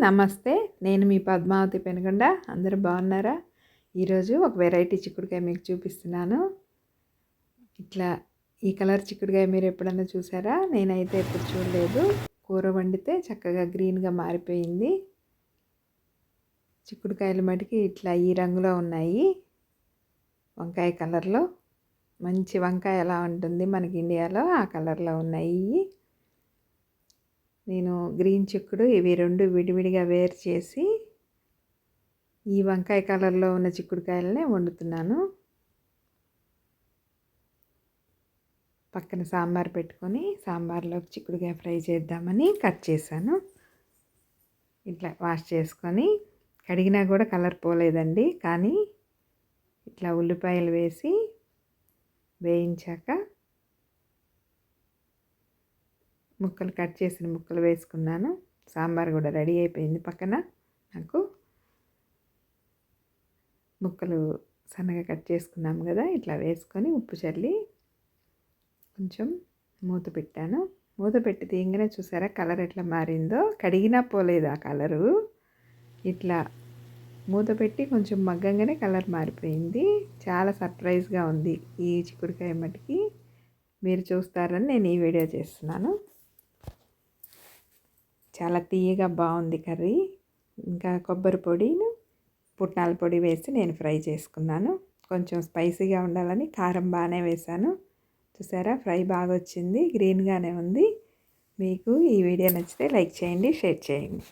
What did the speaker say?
నమస్తే. నేను మీ పద్మావతి పెనుగొండ. అందరూ బాగున్నారా? ఈరోజు ఒక వెరైటీ చిక్కుడుకాయ మీకు చూపిస్తున్నాను. ఇట్లా ఈ కలర్ చిక్కుడుకాయ మీరు ఎప్పుడన్నా చూసారా? నేనైతే ఎప్పుడు చూడలేదు. కూర వండితే చక్కగా గ్రీన్గా మారిపోయింది. చిక్కుడుకాయలు మటుకి ఇట్లా ఈ రంగులో ఉన్నాయి. వంకాయ కలర్లో మంచి వంకాయ ఎలా ఉంటుంది మనకి ఇండియాలో ఆ కలర్లో ఉన్నాయి. నేను గ్రీన్ చిక్కుడు ఇవి రెండు విడివిడిగా వేరు చేసి ఈ వంకాయ కలర్లో ఉన్న చిక్కుడుకాయలనే వండుతున్నాను. పక్కన సాంబార్ పెట్టుకొని సాంబార్లోకి చిక్కుడుకాయ ఫ్రై చేద్దామని కట్ చేశాను. ఇట్లా వాష్ చేసుకొని కడిగినా కూడా కలర్ పోలేదండి. కానీ ఇట్లా ఉల్లిపాయలు వేసి వేయించాక ముక్కలు కట్ చేసిన ముక్కలు వేసుకున్నాను. సాంబార్ కూడా రెడీ అయిపోయింది. పక్కన నాకు ముక్కలు సన్నగా కట్ చేసుకున్నాము కదా, ఇట్లా వేసుకొని ఉప్పు చల్లి కొంచెం మూత పెట్టాను. మూత పెట్టి తీయంగానే చూసారా కలర్ ఎట్లా మారిందో. కడిగినా పోలేదు ఆ కలరు. ఇట్లా మూత పెట్టి కొంచెం మగ్గంగానే కలర్ మారిపోయింది. చాలా సర్ప్రైజ్గా ఉంది ఈ చిక్కుడుకాయ మటుకి. మీరు చూస్తారని నేను ఈ వీడియో చేస్తున్నాను. చాలా తీయగా బాగుంది కర్రీ. ఇంకా కొబ్బరి పొడిను పుట్నాల పొడి వేసి నేను ఫ్రై చేసుకున్నాను. కొంచెం స్పైసీగా ఉండాలని కారం బాగానే వేశాను. చూసారా ఫ్రై బాగా వచ్చింది, గ్రీన్గానే ఉంది. మీకు ఈ వీడియో నచ్చితే లైక్ చేయండి, షేర్ చేయండి.